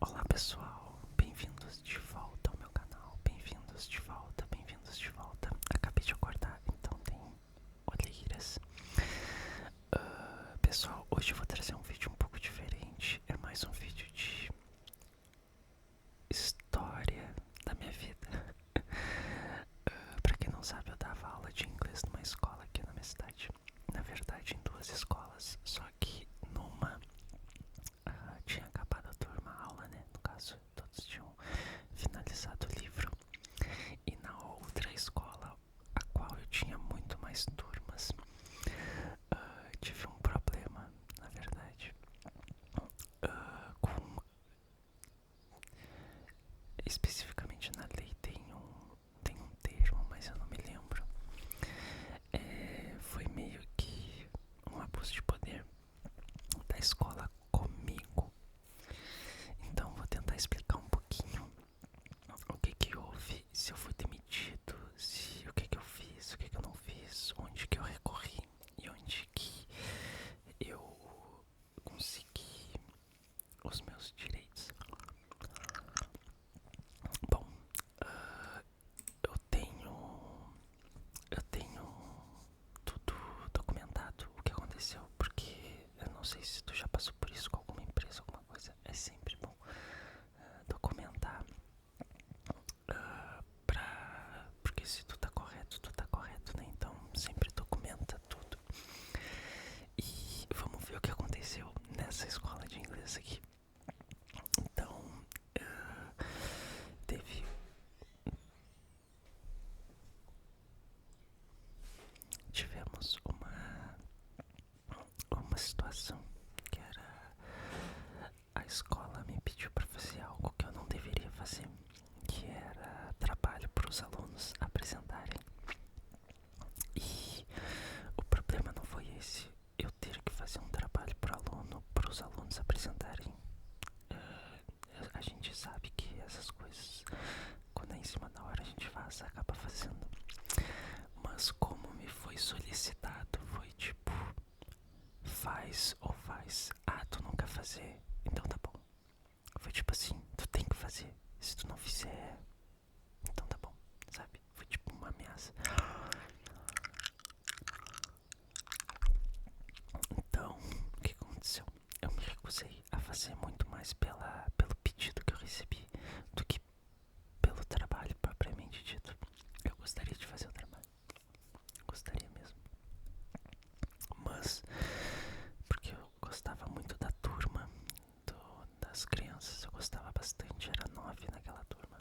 Olá pessoal, bem-vindos de volta ao meu canal, bem-vindos de volta, bem-vindos de volta. Acabei de acordar, então tem olheiras. Pessoal, hoje eu vou trazer um vídeo um pouco diferente, é mais um vídeo de história da minha vida. Pra quem não sabe, eu dava aula de inglês numa escola aqui na minha cidade. Na verdade, em duas escolas, só que numa tinha acabado a turma, a aula, né? No caso, todos tinham finalizado o livro. E na outra escola, a qual eu tinha muito mais turmas, tive um problema, na verdade, com especificamente na lei tem um termo, mas eu não me lembro. Foi meio que um abuso de poder da escola comigo. Então vou tentar explicar um pouquinho o que que houve, se eu fui demitido, se o que que eu fiz, o que que eu não fiz, onde que eu recorri e onde que eu consegui os meus direitos. Bom, eu tenho tudo documentado o que aconteceu, porque eu não sei se tu já passou por isso com alguma empresa, alguma coisa. É sempre bom documentar, porque se tu tá correto, né? Então sempre documenta tudo. E vamos ver o que aconteceu nessa escola de inglês aqui. Então, teve tivemos uma situação que era a escola me pediu para fazer algo que eu não deveria fazer, que era trabalho para os alunos apresentarem. E o problema não foi esse, eu ter que fazer um trabalho para os alunos apresentarem. A gente sabe que essas coisas, quando é em cima da hora, a gente faz, acaba fazendo. Mas como me foi solicitado, foi tipo, faz ou faz. Ah, tu não quer fazer? Então tá bom. Foi tipo assim, tu tem que fazer. Se tu não fizer, então tá bom, sabe? Foi tipo uma ameaça. Então, o que aconteceu? Eu me recusei a fazer muito mais pelo pedido que eu recebi do que pelo trabalho propriamente dito. Eu gostaria de fazer o trabalho, gostaria mesmo. Mas, porque eu gostava muito da turma, das crianças, eu gostava bastante, era 9 naquela turma.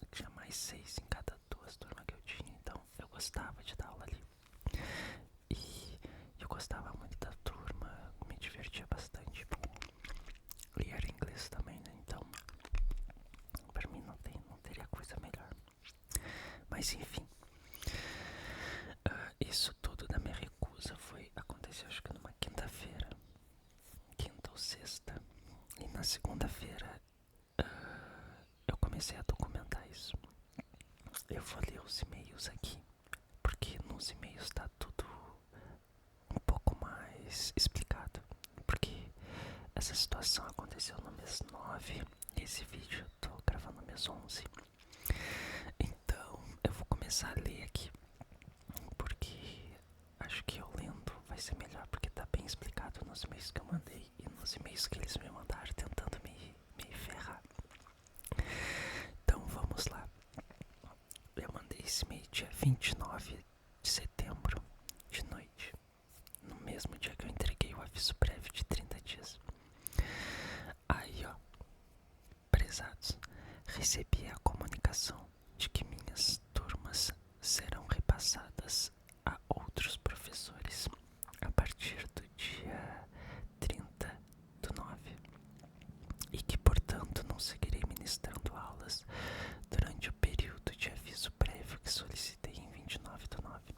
Eu tinha mais 6 em cada duas turmas que eu tinha, então eu gostava de dar aula ali. E eu gostava muito da turma, me divertia bastante. E era inglês também, né? Então, pra mim não teria coisa melhor. Mas enfim, isso tudo da minha recusa aconteceu acho que numa quinta-feira, quinta ou sexta. E na segunda-feira eu comecei a documentar isso. Eu vou ler os e-mails aqui, porque nos e-mails tá tudo um pouco mais explicado. Porque essa situação aconteceu no mês 9 e esse vídeo eu tô gravando no mês 11. Então eu vou começar a ler aqui, porque acho que eu lendo vai ser melhor, porque tá bem explicado nos e-mails que eu mandei e nos e-mails que eles me mandaram tentando me ferrar. Então vamos lá. Eu mandei esse e-mail dia 29 de setembro, de noite, no mesmo dia que eu entreguei o aviso prévio de 30 dias. Aí, ó, prezados, recebi a comunicação de que minhas turmas serão repassadas a outros professores a partir do dia 30/9 e que, portanto, não seguirei ministrando aulas durante o período de aviso prévio que solicitei em 29/9.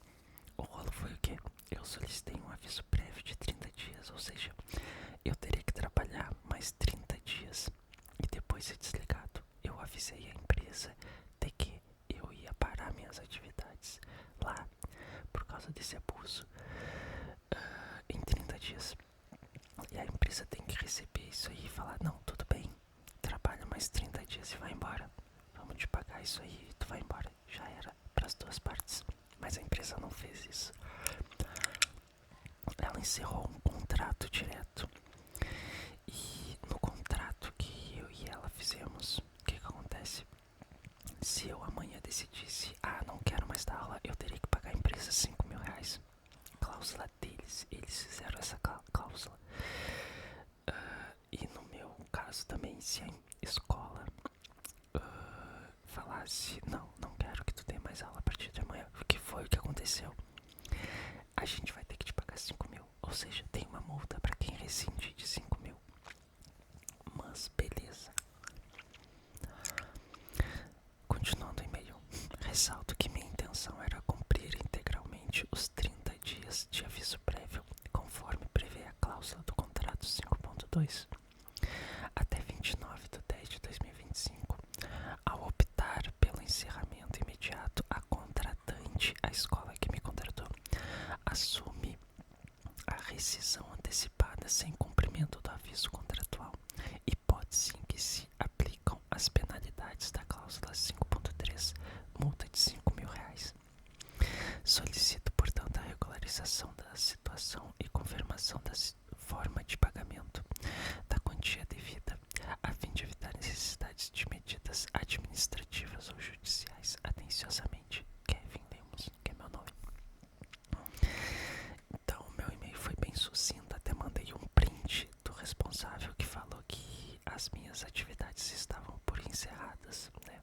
O rolo foi o quê? Eu solicitei um aviso prévio de 30 dias, ou seja, eu teria que trabalhar mais 30 dias e depois ser desligado. Eu avisei a empresa de que eu ia parar minhas atividades lá por causa desse abuso em 30 dias. E a empresa tem que receber isso aí e falar, não, tudo bem, trabalha mais 30 dias e vai embora. Vamos te pagar isso aí e tu vai embora. Já era pras duas partes. Mas a empresa não fez isso. Ela encerrou um contrato direto. E no contrato que eu e ela fizemos, o que acontece? Se eu amanhã decidisse, não quero mais dar aula, eu teria que pagar a empresa R$ 5.000. Cláusula deles, eles fizeram essa cláusula. E no meu caso também, se a escola falasse, não quero que tu dê mais aula a partir de amanhã, o que foi o que aconteceu? A gente vai ter que te pagar 5.000, ou seja, tem uma multa pra quem rescinde de 5.000. Mas beleza. Continuando o e-mail, ressalto que minha intenção era cumprir integralmente os 30 dias de aviso prévio, conforme prevê a cláusula do contrato 5.2, até 29/10/2025. Ao optar pelo encerramento imediato, a contratante, a escola que me contratou, assume a rescisão antecipada sem cumprimento do aviso contratual, hipótese em que se aplicam as penalidades da cláusula 5.3, multa de R$ 5.000. Solicito, portanto, a regularização da situação e confirmação da forma de pagamento da quantia devida, a fim de evitar necessidades de medidas administrativas ou judiciais. Atenciosamente, Kevin Lemos, que é meu nome. Então, meu e-mail foi bem sucinto, até mandei um print do responsável que falou que as minhas atividades estavam por encerradas, né?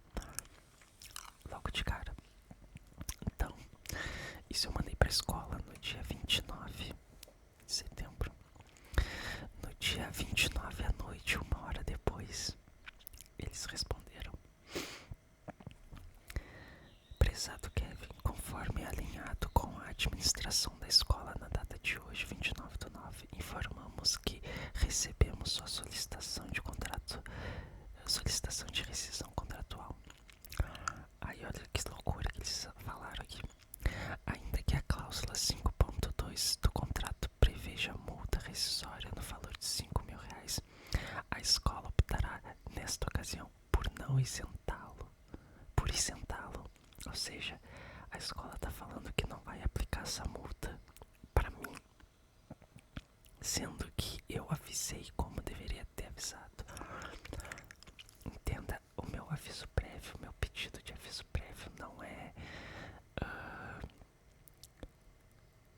Logo de cara. Então, isso eu mandei pra escola no dia 29 de setembro. No dia 29 à noite, 1 hora depois, eles responderam: prezado Kevin, conforme alinhado com a administração da escola na data de hoje, 29/9, informamos que recebemos sua solicitação de contrato, solicitação de rescisão contratual. Aí olha que loucura que eles falaram aqui. Ainda que a cláusula 5.2 do contrato preveja multa rescisória no valor de R$ 5.000, a escola optará, nesta ocasião, por não isentá-lo. Ou seja, a escola está falando que não vai aplicar essa multa para mim, sendo que eu avisei como deveria ter avisado. Entenda, o meu aviso prévio, meu pedido de aviso prévio não é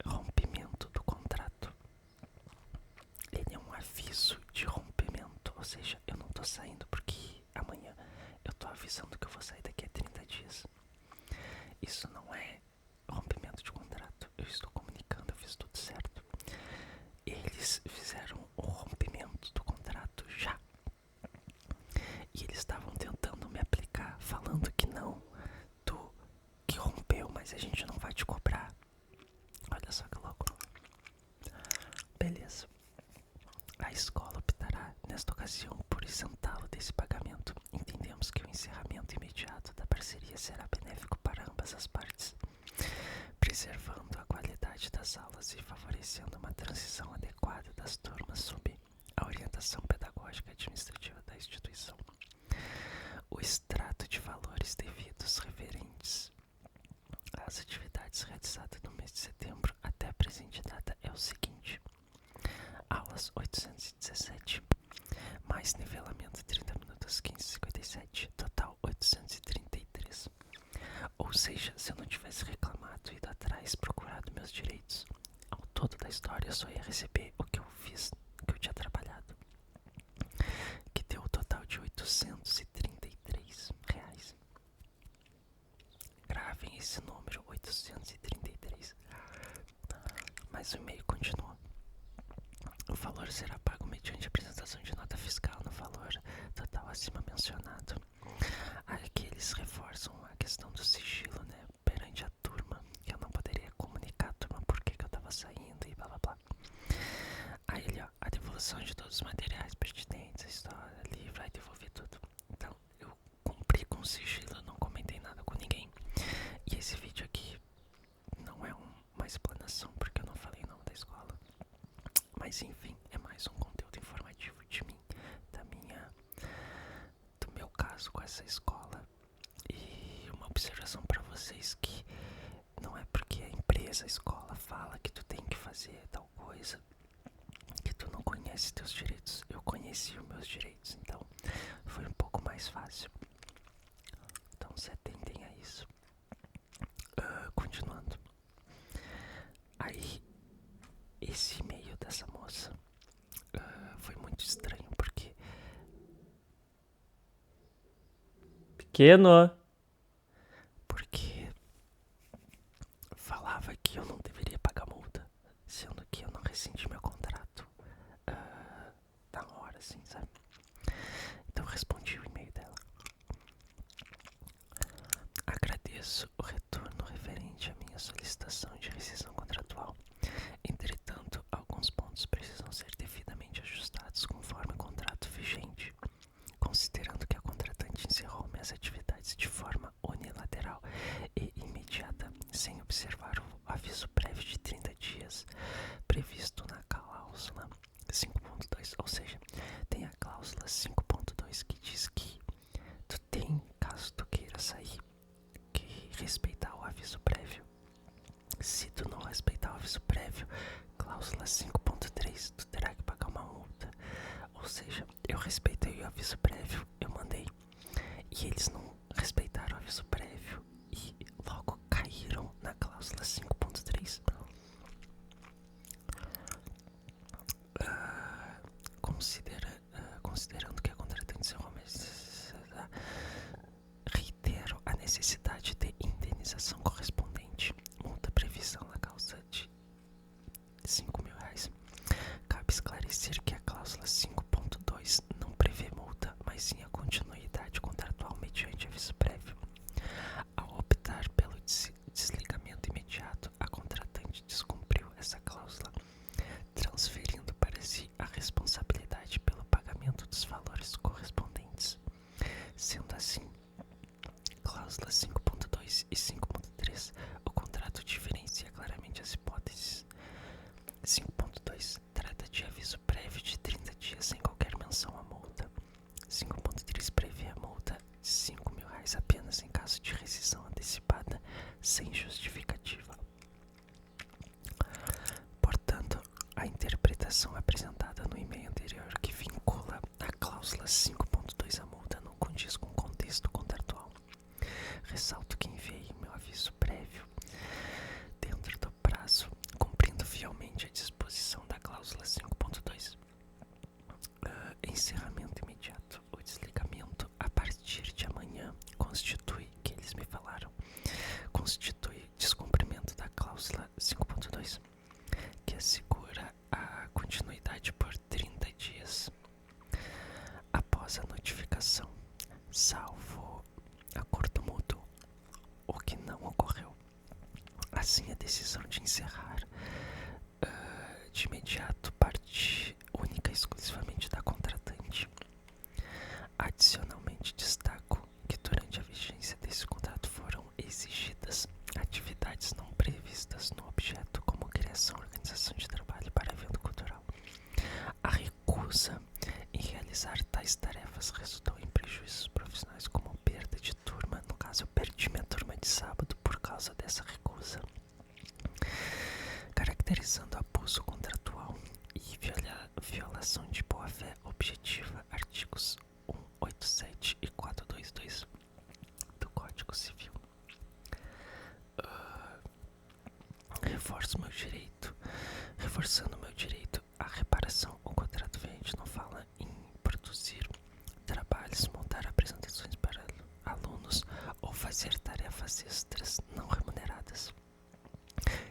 rompimento do contrato. Ele é um aviso de rompimento, ou seja, eu não tô saindo porque amanhã eu tô avisando que eu vou sair daqui a 30 dias. Isso não é rompimento de contrato, eu estou comunicando, eu fiz tudo certo. Eles fizeram o rompimento do contrato já. E eles estavam tentando me aplicar, falando que não, tu que rompeu, mas a gente não vai te cobrar. Olha só que louco. Beleza. A escola optará, nesta ocasião, por isentá-lo desse pagamento. Entendemos que o encerramento imediato da parceria será benéfico para ambas as partes, preservando a qualidade das aulas e favorecendo uma transição adequada das turmas sob a orientação pedagógica e administrativa da instituição. O extrato de valores devidos referentes às atividades realizadas no mês de setembro até a presente data é o seguinte: aulas 817, mais nivelamento 30 minutos 15:57, total 833. Ou seja, se eu não tivesse reclamado, ido atrás, procurado meus direitos, ao todo da história eu só ia receber o que eu fiz, o que eu tinha trabalhado, que deu o total de R$ 833. Gravem esse número, 833. Mas o e-mail continua. O valor será pago mediante apresentação de nota fiscal no valor total acima mencionado. Aqui eles reforçam a questão do sigilo, né, perante a turma, que eu não poderia comunicar à turma por que eu tava saindo e blá blá blá. Aí ele, a devolução de todos os materiais pertinentes, a história, livro, vai devolver tudo. Então, eu cumpri com o sigilo, não comentei nada com ninguém. E esse vídeo aqui não é uma explanação, porque eu não falei o nome da escola. Mas enfim, é mais um conteúdo informativo de mim, do caso com essa escola. E uma observação pra vocês, que não é porque a empresa, a escola fala que tu tem que fazer tal coisa que tu não conhece teus direitos. Eu conheci os meus direitos, então foi um pouco mais fácil. Então se atentem a isso. Continuando. Aí, esse e-mail dessa moça foi muito estranho, porque... Pequeno. Porque falava que eu não deveria pagar multa, sendo que eu não rescindi meu contrato na hora, assim, sabe? Então eu respondi o e-mail dela. Agradeço o retorno referente à minha solicitação de rescisão contratual. Entretanto, alguns pontos precisam ser devidamente ajustados conforme o contrato vigente. Considerando que a contratante encerrou minhas atividades de forma unilateral e imediata, sem observar o aviso prévio de 30 dias previsto na cláusula 5.2, ou seja, tem a cláusula 5.2 que diz que tu tem, caso tu queira sair, que respeitar o aviso prévio. Se tu não respeitar o aviso prévio, cláusula 5.3, tu terá que pagar uma multa. Ou seja, eu respeitei o aviso prévio, eu mandei, e eles não respeitaram o aviso prévio e logo caíram na cláusula 5.3. Considerando que a contratante encerrou, mas reitero a necessidade de indenização correspondente, multa prevista na causa de R$5.000. Cabe esclarecer que a cláusula 5.2 não prevê multa, mas sim a continuidade contratual mediante aviso prévio. Ao optar pelo desligamento imediato, a contratante descumpriu essa cláusula, transferindo para si a responsabilidade pelo pagamento dos valores correspondentes. Sendo assim, cláusulas 5.2 e 5.3, o contrato diferencia claramente as hipóteses. 5.2 trata de aviso prévio de 30 dias sem qualquer menção à multa. 5.3 prevê a multa de R$5.000 apenas em caso de rescisão antecipada sem justificativa. Portanto, a interpretação apresentada no e-mail anterior, que vincula a cláusula 5.2 à multa, não condiz com o contexto contratual. Ressalto que enviei meu aviso prévio dentro do prazo, cumprindo fielmente a disposição da cláusula 5.2. Encerramento imediato. O desligamento a partir de amanhã constitui, que eles me falaram, constitui descumprimento da cláusula 5.2, que assegura a continuidade por 30 dias após a notificação, salvo acordo mútuo, o que não ocorreu. Assim, a decisão de encerrar de imediato parte única e exclusivamente da contratante. Adicionalmente, destaco que durante a vigência desse contrato foram exigidas atividades não previstas no objeto, como criação e organização de trabalho para evento cultural. A recusa em realizar tais tarefas resultou em prejuízos profissionais, como perda de turma. No caso, eu perdi minha turma de sábado por causa dessa recusa, caracterizando abuso contratual e violação de boa-fé objetiva, artigos 187 e 422 do Código Civil. Reforçando meu direito à reparação. O contrato vigente não fala em produzir trabalhos, montar apresentações para alunos ou fazer tarefas extras não remuneradas.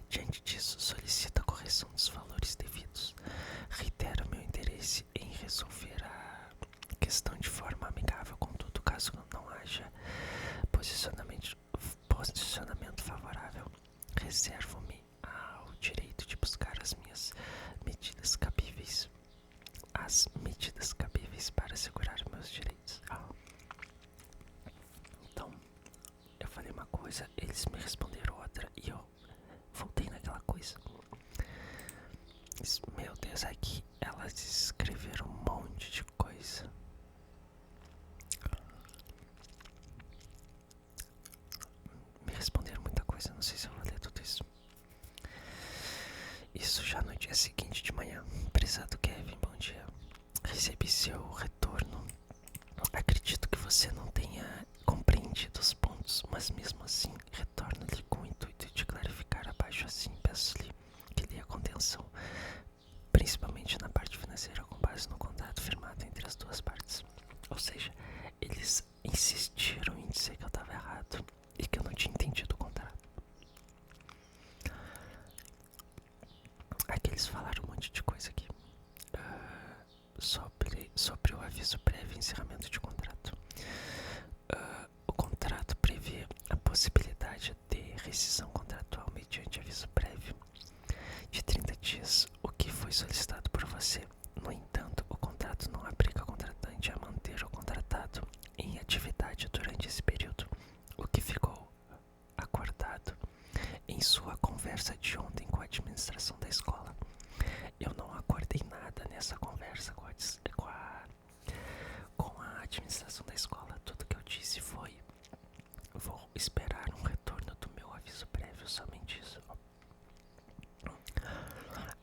Diante disso, solicito a correção dos valores devidos. Reitero meu interesse em resolver a questão de forma amigável. Contudo, caso não haja posicionamento favorável, reservo-me ao direito de buscar as medidas cabíveis para assegurar meus direitos. Então, eu falei uma coisa, eles me responderam outra e eu voltei naquela coisa. Meu Deus, aqui elas escreveram um monte de coisa. sobre o aviso prévio e encerramento de contrato. O contrato prevê a possibilidade de rescisão contratual mediante aviso prévio de 30 dias, o que foi solicitado por você. No entanto, o contrato não obriga o contratante a manter o contratado em atividade durante esse período, o que ficou acordado em sua conversa de ontem com a administração da escola. Eu não acordei nada nessa conversa com a administração da escola. Tudo que eu disse foi: vou esperar um retorno do meu aviso prévio, somente isso.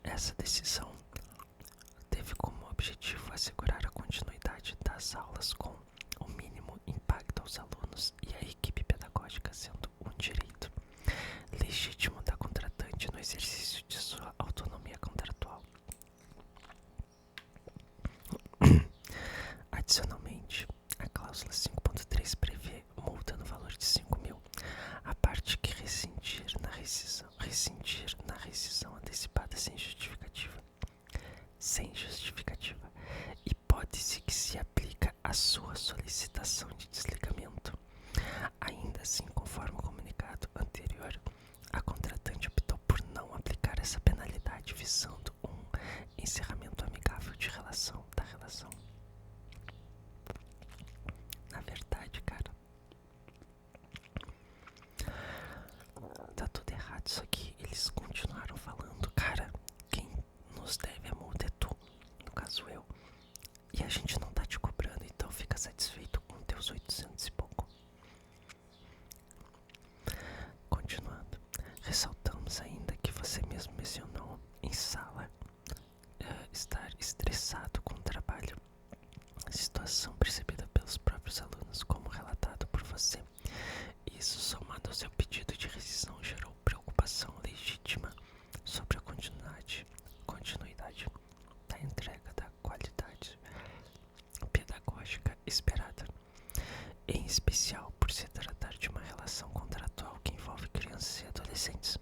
Essa decisão teve como objetivo assegurar a continuidade das aulas com o mínimo impacto aos alunos e à equipe pedagógica, sendo um direito legítimo da contratante no exercício de sua autonomia contratual. Adicionalmente, a cláusula 5.3 prevê multa no valor de 5.000 a parte que rescindir na rescisão antecipada sem justificativa, hipótese que se aplica à sua solicitação de desligamento. Ainda assim, conforme o comunicado anterior, a contratante optou por não aplicar essa penalidade, visando um encerramento amigável da relação. Na verdade, cara, tá tudo errado isso aqui. Eles continuaram falando: cara, quem nos deve a multa é tu, no caso eu, e a gente não tá te cobrando, então fica satisfeito com teus 800 e pouco. Continuando, ressaltamos ainda que você mesmo mencionou em sala estar estressado com o trabalho, situação percebida pelos próprios alunos como relatado por você. Isso, somado ao seu pedido de rescisão, gerou preocupação legítima sobre a continuidade da entrega da qualidade pedagógica esperada, em especial por se tratar de uma relação contratual que envolve crianças e adolescentes,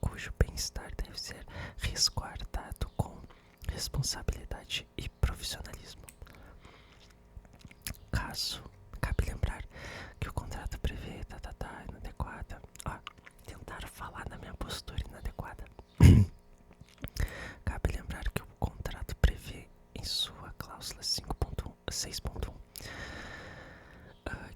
cujo bem-estar deve ser resguardado com responsabilidade e profissionalismo. Cabe lembrar que o contrato prevê inadequada. Tentaram falar da minha postura inadequada. Cabe lembrar que o contrato prevê em sua cláusula 6.1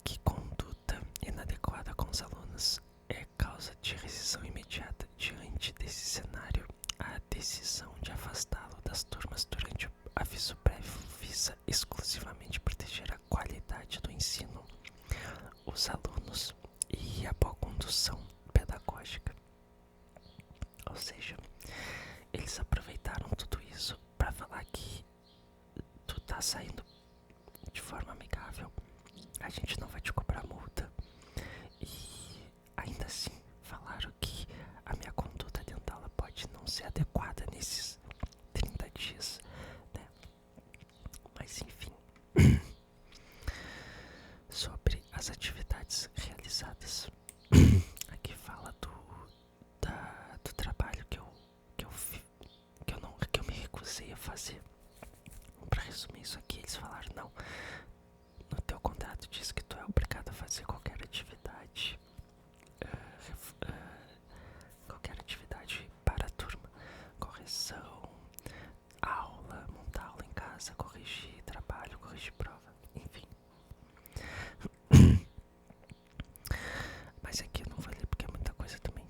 que conduta inadequada com os alunos é causa de rescisão imediata. Diante desse cenário, a decisão de afastá-lo das turmas durante o aviso prévio visa exclusivamente proteger a qualidade do ensino, os alunos e a boa condução pedagógica. Ou seja, eles aproveitaram tudo isso para falar que tu tá saindo de forma amigável, a gente não vai te cobrar multa. E ainda assim falaram que a minha conduta dental pode não ser adequada nesses 30 dias, né? Mas enfim, sobre as atividades realizadas, aqui fala do trabalho que eu me recusei a fazer. Pra resumir isso aqui, eles falaram: não, no teu contrato diz que tu é obrigado a fazer qualquer atividade para a turma, correção, aula, montar aula em casa, corrigir trabalho, corrigir prova, enfim. Mas aqui eu não vou ler porque é muita coisa também.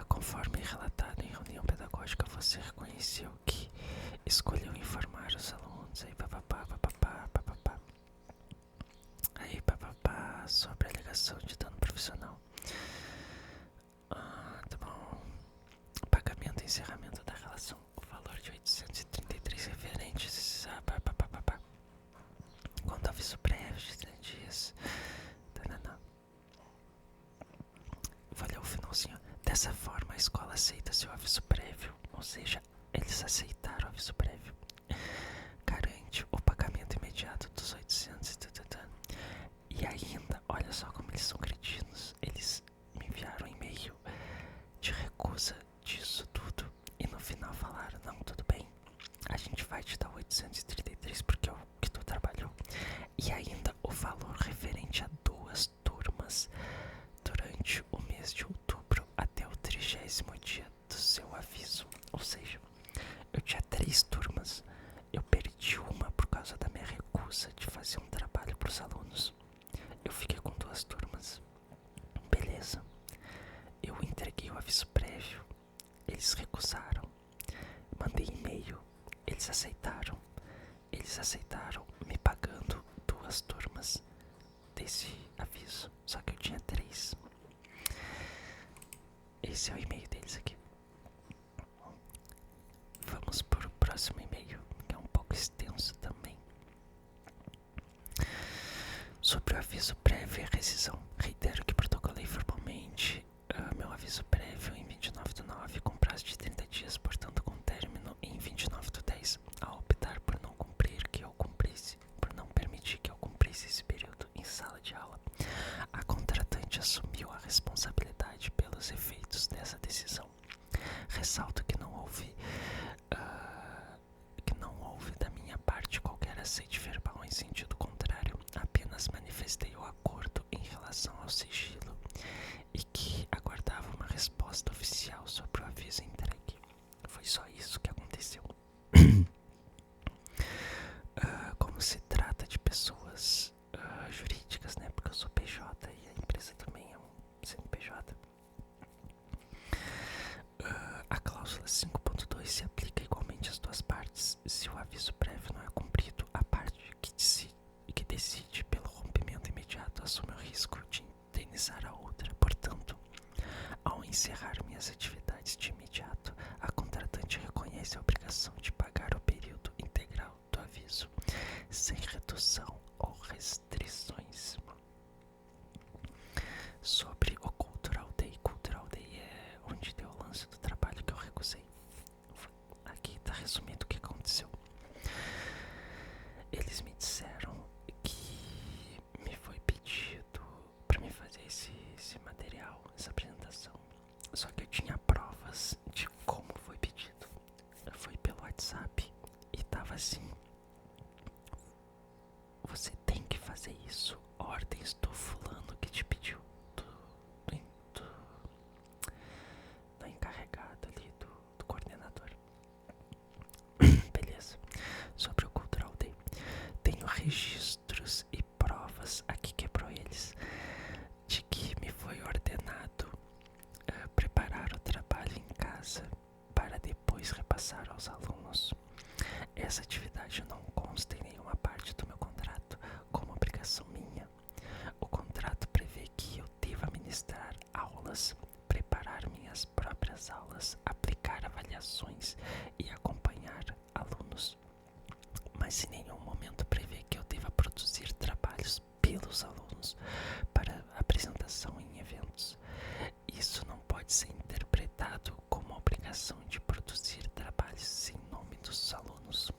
Conforme relatado em reunião pedagógica, você reconheceu que escolheu informar os alunos sobre a alegação de dano profissional. Tá bom. Pagamento e encerramento da relação. O valor de 833 referentes. Quanto aviso prévio de 30 dias. Vou ler o finalzinho. Dessa forma, a escola aceita seu aviso prévio. Ou seja, eles aceitaram o aviso prévio. Garante o pagamento imediato dos 800 e ainda, olha só como eles são cretinos. aceitaram. Eles aceitaram me pagando 2 turmas desse aviso. Só que eu tinha 3. Esse é o e-mail deles aqui. Vamos para o próximo e-mail, que é um pouco extenso também. Sobre o aviso prévio e rescisão. Reitero que protocolei formalmente meu aviso prévio em 29/9, com prazo de 30 dias, portanto com término em 29/10. Ao optar por não permitir que eu cumprisse esse período em sala de aula, a contratante assumiu a responsabilidade pelos efeitos dessa decisão. Ressalto que não houve da minha parte qualquer aceite verbal em sentido contrário, apenas manifestei o acordo em relação ao sigilo e que aguardava uma resposta oficial sobre o aviso entregue. Foi só isso que aconteceu. Como se trata de pessoas jurídicas, né? Porque eu sou PJ e a empresa também é um CNPJ. A cláusula 5.2 se aplica igualmente às 2 partes. Se o aviso prévio não é cumprido, a parte que decide pelo rompimento imediato assume o risco de indenizar a outra. Portanto, ao encerrar minhas atividades de imediato, a contratante reconhece a obrigação de pagar o período integral do aviso, sem redução ou restrições. Sobre o Cultural Day. Cultural Day é onde deu o lance do trabalho que eu recusei. Aqui tá resumindo o que aconteceu. Eles me disseram que me foi pedido para me fazer esse material, essa apresentação. Só que eu tinha provas de como foi pedido. Foi pelo WhatsApp e tava assim: você tem que fazer isso. Ordens do fulano que te pediu. Do encarregado ali, do coordenador. Beleza. Sobre o Cultural Day. Tenho registros e provas, aqui quebrou eles, de que me foi ordenado preparar o trabalho em casa para depois repassar aos alunos. Essa atividade não consta em nenhuma parte do meu contrato como obrigação minha. O contrato prevê que eu deva ministrar aulas, preparar minhas próprias aulas, aplicar avaliações e acompanhar alunos. Mas em nenhum momento prevê que eu deva produzir trabalhos pelos alunos para apresentação em eventos. Isso não pode ser interpretado como obrigação de produzir trabalhos em nome dos alunos.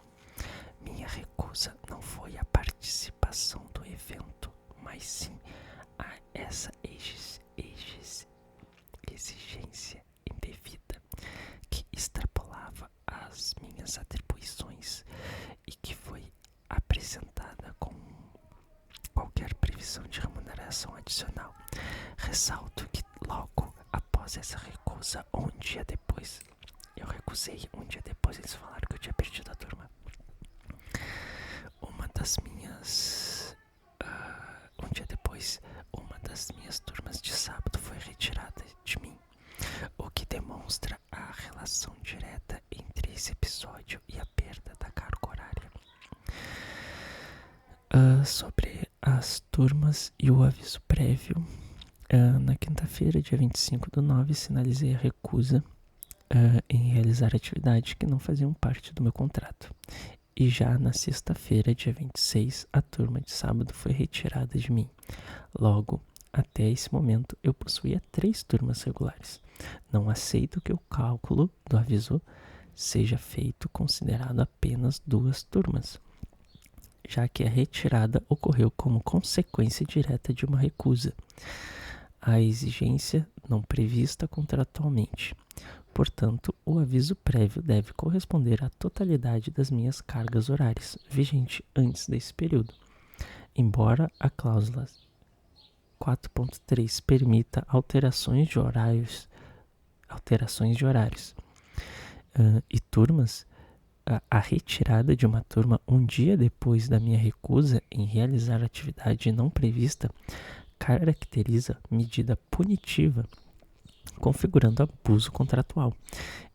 Minha recusa não foi a participação do evento, mas sim a essa exigência indevida que extrapolava as minhas atribuições e que foi apresentada com qualquer previsão de remuneração adicional. Ressalto que logo após essa recusa, um dia depois, eu recusei, um dia depois eles falaram que eu tinha perdido a turma. Um dia depois, uma das minhas turmas de sábado foi retirada de mim, o que demonstra a relação direta entre esse episódio e a perda da carga horária. Sobre as turmas e o aviso prévio, na quinta-feira, dia 25/9, sinalizei a recusa em realizar atividades que não faziam parte do meu contrato. E já na sexta-feira, dia 26, a turma de sábado foi retirada de mim. Logo, até esse momento, eu possuía 3 turmas regulares. Não aceito que o cálculo do aviso seja feito considerado apenas 2 turmas, já que a retirada ocorreu como consequência direta de uma recusa, a exigência não prevista contratualmente. Portanto, o aviso prévio deve corresponder à totalidade das minhas cargas horárias, vigente antes desse período. Embora a cláusula 4.3 permita alterações de horários e turmas, a retirada de uma turma um dia depois da minha recusa em realizar a atividade não prevista caracteriza medida punitiva, configurando abuso contratual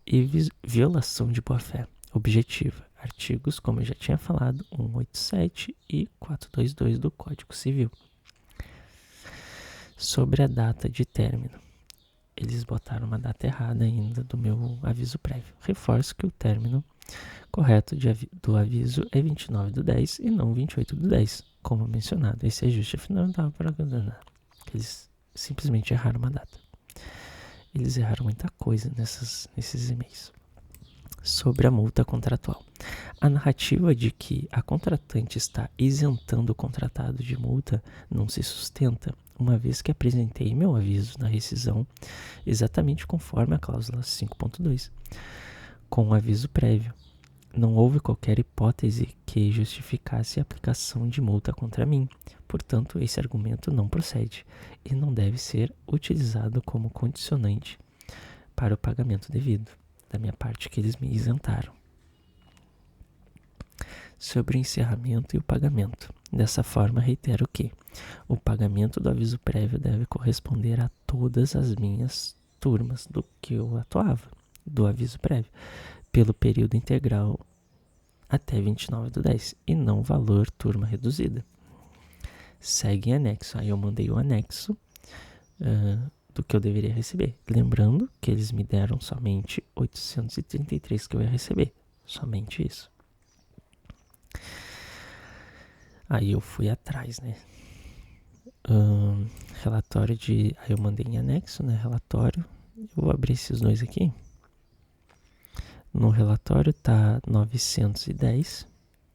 e violação de boa-fé objetiva, artigos, como eu já tinha falado, 187 e 422 do Código Civil. Sobre a data de término, eles botaram uma data errada ainda do meu aviso prévio. Reforço que o término correto do aviso é 29/10 e não 28/10, como mencionado. Esse ajuste é fundamental para eles simplesmente erraram uma data. Eles erraram muita coisa nesses e-mails. Sobre a multa contratual. A narrativa de que a contratante está isentando o contratado de multa não se sustenta, uma vez que apresentei meu aviso na rescisão exatamente conforme a cláusula 5.2, com um aviso prévio. Não houve qualquer hipótese que justificasse a aplicação de multa contra mim. Portanto, esse argumento não procede e não deve ser utilizado como condicionante para o pagamento devido, da minha parte que eles me isentaram. Sobre o encerramento e o pagamento. Dessa forma, reitero que o pagamento do aviso prévio deve corresponder a todas as minhas turmas do que eu atuava, do aviso prévio, pelo período integral até 29/10 e não valor turma reduzida. Segue em anexo. Aí eu mandei o anexo do que eu deveria receber. Lembrando que eles me deram somente 833 que eu ia receber. Somente isso. Aí eu fui atrás, né? Relatório de... Aí eu mandei em anexo, né? Relatório. Eu vou abrir esses dois aqui. No relatório tá 910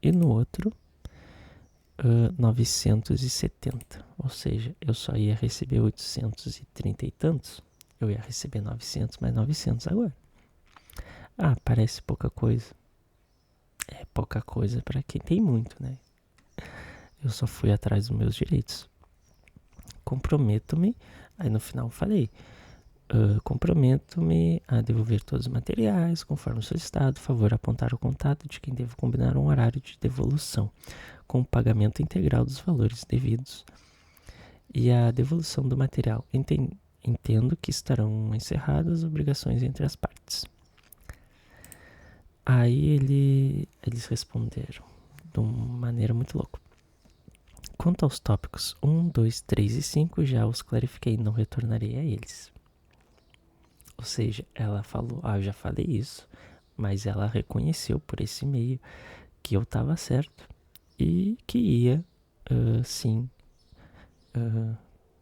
e no outro 970. Ou seja, eu só ia receber 830 e tantos. Eu ia receber 900 mais 900 agora. Ah, parece pouca coisa. É pouca coisa para quem tem muito, né? Eu só fui atrás dos meus direitos. Comprometo-me. Aí no final eu falei... comprometo-me a devolver todos os materiais, conforme solicitado. Favor apontar o contato de quem devo combinar um horário de devolução, com o pagamento integral dos valores devidos e a devolução do material. Entendo que estarão encerradas as obrigações entre as partes. Aí eles responderam de uma maneira muito louca. Quanto aos tópicos 1, 2, 3 e 5, já os clarifiquei, não retornarei a eles. Ou seja, ela falou, eu já falei isso, mas ela reconheceu por esse e-mail que eu estava certo e que ia, sim,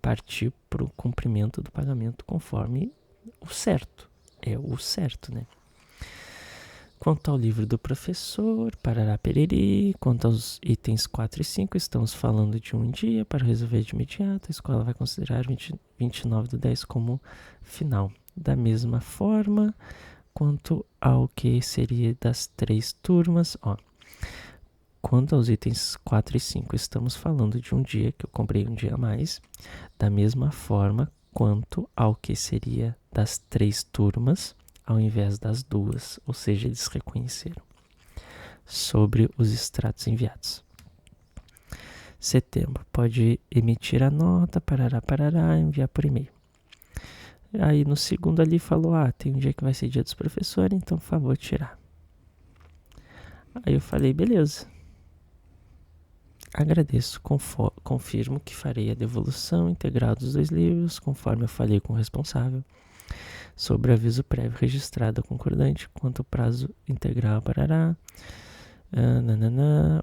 partir para o cumprimento do pagamento conforme o certo. É o certo, né? Quanto ao livro do professor, parará pereri, quanto aos itens 4 e 5, estamos falando de um dia para resolver de imediato. A escola vai considerar 29/10 como final. Da mesma forma, quanto ao que seria das 3 turmas, quanto aos itens 4 e 5, estamos falando de um dia que eu comprei um dia a mais. Da mesma forma, quanto ao que seria das 3 turmas, ao invés das 2, ou seja, eles reconheceram. Sobre os extratos enviados. Setembro, pode emitir a nota, parará, enviar por e-mail. Aí no segundo ali falou, tem um dia que vai ser dia dos professores, então por favor tirar. Aí eu falei, beleza. Agradeço, confirmo que farei a devolução integral dos 2 livros, conforme eu falei com o responsável. Sobre aviso prévio registrado concordante, quanto ao prazo integral, parará.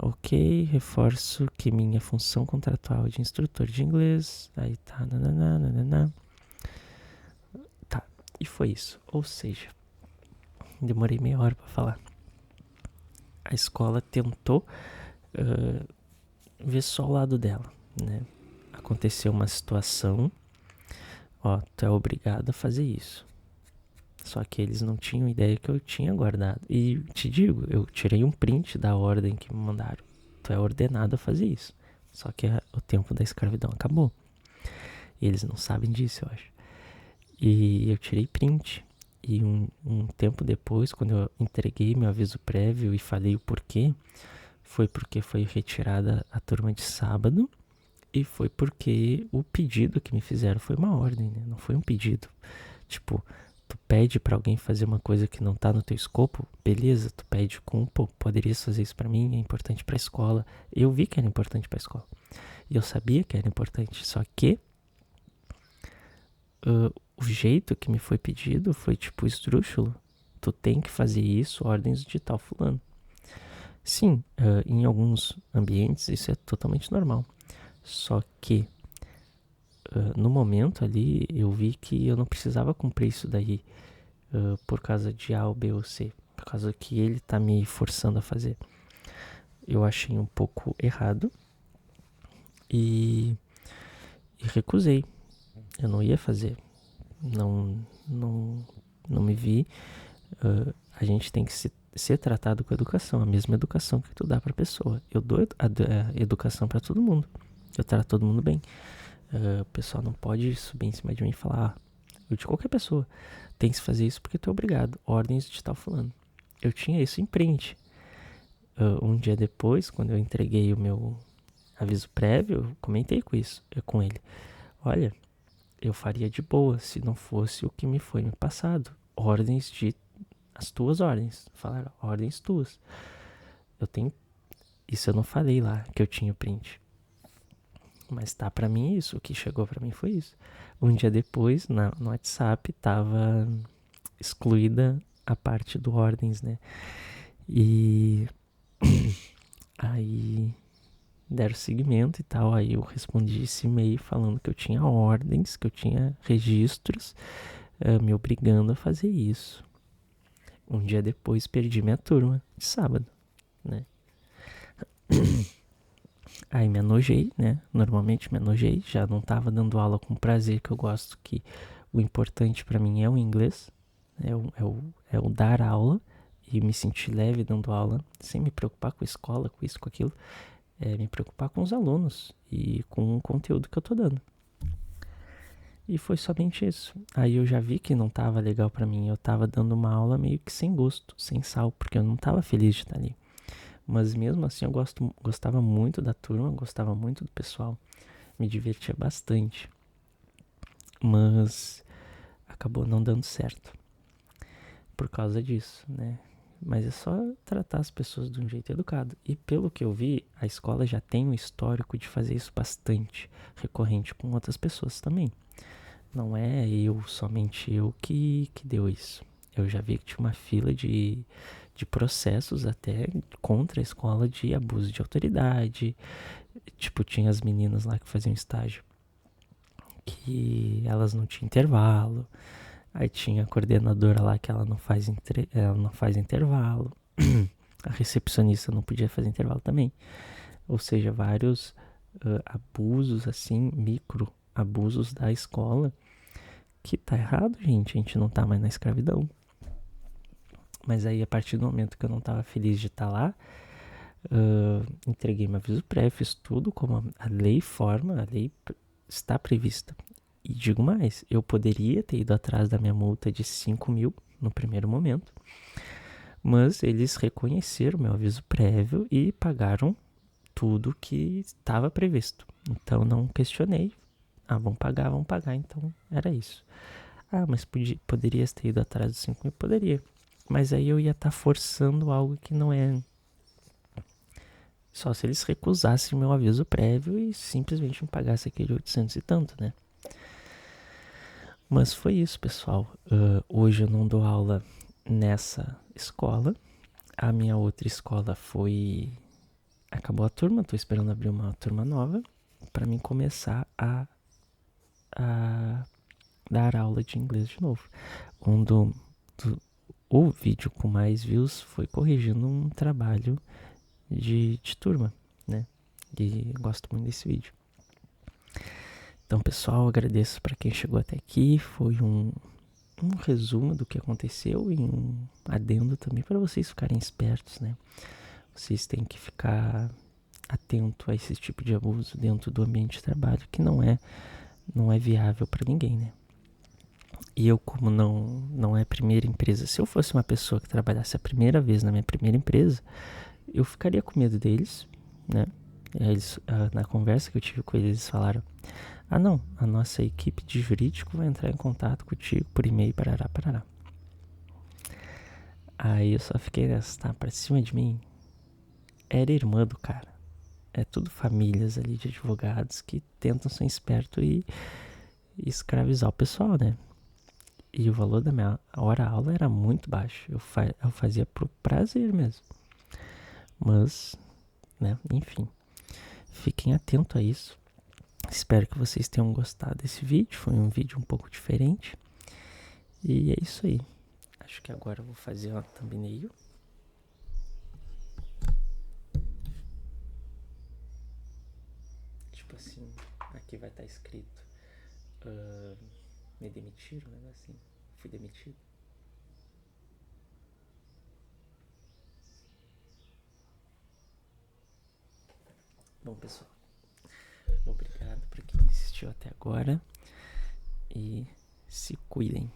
Ok, reforço que minha função contratual de instrutor de inglês. Aí tá, Tá, e foi isso. Ou seja, demorei meia hora pra falar. A escola tentou ver só o lado dela, né? Aconteceu uma situação, tu é obrigado a fazer isso. Só que eles não tinham ideia que eu tinha guardado. E te digo, eu tirei um print da ordem que me mandaram. Tu é ordenado a fazer isso. Só que o tempo da escravidão acabou. E eles não sabem disso, eu acho. E eu tirei print. E um tempo depois, quando eu entreguei meu aviso prévio e falei o porquê, foi porque foi retirada a turma de sábado. E foi porque o pedido que me fizeram foi uma ordem, né? Não foi um pedido. Tipo, tu pede pra alguém fazer uma coisa que não tá no teu escopo, beleza, tu pede com, pô, poderias fazer isso pra mim, é importante pra escola. Eu vi que era importante pra escola. E eu sabia que era importante, só que o jeito que me foi pedido foi tipo esdrúxulo. Tu tem que fazer isso, ordens de tal fulano. Sim, em alguns ambientes isso é totalmente normal. Só que no momento ali eu vi que eu não precisava cumprir isso daí por causa de A ou B ou C. Por causa que ele tá me forçando a fazer. Eu achei um pouco errado e recusei. Eu não ia fazer. Não me vi. A gente tem que ser tratado com educação, a mesma educação que tu dá pra pessoa. Eu dou a educação pra todo mundo. Eu trato todo mundo bem. O pessoal não pode subir em cima de mim e falar, eu de qualquer pessoa, tem que fazer isso porque tu é obrigado. Ordens de tal fulano. Eu tinha isso em print. Um dia depois, quando eu entreguei o meu aviso prévio, eu comentei com ele. Olha, eu faria de boa se não fosse o que me foi me passado. As tuas ordens. Falaram, ordens tuas. Isso eu não falei lá, que eu tinha o print. Mas tá pra mim isso, o que chegou pra mim foi isso. Um dia depois, no WhatsApp, tava excluída a parte do ordens, né? E aí deram seguimento e tal. Aí eu respondi esse e-mail falando que eu tinha ordens, que eu tinha registros, me obrigando a fazer isso. Um dia depois perdi minha turma de sábado, né? Aí me anojei, né? Normalmente me anojei, já não tava dando aula com prazer, que eu gosto que o importante pra mim é o inglês, é o dar aula e me sentir leve dando aula, sem me preocupar com a escola, com isso, com aquilo. Me preocupar com os alunos e com o conteúdo que eu tô dando. E foi somente isso. Aí eu já vi que não tava legal pra mim. Eu tava dando uma aula meio que sem gosto, sem sal, porque eu não tava feliz de estar ali. Mas mesmo assim eu gostava muito da turma, gostava muito do pessoal. Me divertia bastante. Mas acabou não dando certo. Por causa disso, né? Mas é só tratar as pessoas de um jeito educado. E pelo que eu vi, a escola já tem um histórico de fazer isso bastante recorrente com outras pessoas também. Não é somente eu que deu isso. Eu já vi que tinha uma fila de processos até contra a escola de abuso de autoridade. Tipo, tinha as meninas lá que faziam estágio que elas não tinham intervalo. Aí tinha a coordenadora lá que ela não faz intervalo. A recepcionista não podia fazer intervalo também. Ou seja, vários abusos, assim, micro abusos da escola. Que tá errado, gente. A gente não tá mais na escravidão. Mas aí, a partir do momento que eu não tava feliz de estar lá, entreguei meu aviso prévio, fiz tudo como a lei forma, a lei está prevista. E digo mais, eu poderia ter ido atrás da minha multa de 5 mil no primeiro momento, mas eles reconheceram meu aviso prévio e pagaram tudo que estava previsto. Então não questionei. Vão pagar, então era isso. Mas poderias ter ido atrás dos 5 mil? Poderia. Mas aí eu ia estar forçando algo que não é. Só se eles recusassem meu aviso prévio e simplesmente me pagassem aquele 800 e tanto, né? Mas foi isso, pessoal. Hoje eu não dou aula nessa escola. A minha outra escola acabou a turma, tô esperando abrir uma turma nova para mim começar a dar aula de inglês de novo. O vídeo com mais views foi corrigindo um trabalho de turma, né? E gosto muito desse vídeo. Então, pessoal, agradeço para quem chegou até aqui. Foi um resumo do que aconteceu e um adendo também para vocês ficarem espertos, né? Vocês têm que ficar atento a esse tipo de abuso dentro do ambiente de trabalho, que não é viável para ninguém, né? E eu, como não é a primeira empresa, se eu fosse uma pessoa que trabalhasse a primeira vez na minha primeira empresa, eu ficaria com medo deles, né? Eles, na conversa que eu tive com eles, eles falaram: não, a nossa equipe de jurídico vai entrar em contato contigo por e-mail, parará. Aí eu só fiquei nessa, tá? Pra cima de mim. Era irmã do cara. É tudo famílias ali de advogados que tentam ser esperto e escravizar o pessoal, né? E o valor da minha hora-aula era muito baixo. Eu fazia pro prazer mesmo. Mas, né, enfim. Fiquem atentos a isso. Espero que vocês tenham gostado desse vídeo. Foi um vídeo um pouco diferente. E é isso aí. Acho que agora eu vou fazer uma thumbnail. Tipo assim, aqui vai estar escrito me demitiram, né? Assim, fui demitido. Bom, pessoal, obrigado por quem assistiu até agora e se cuidem.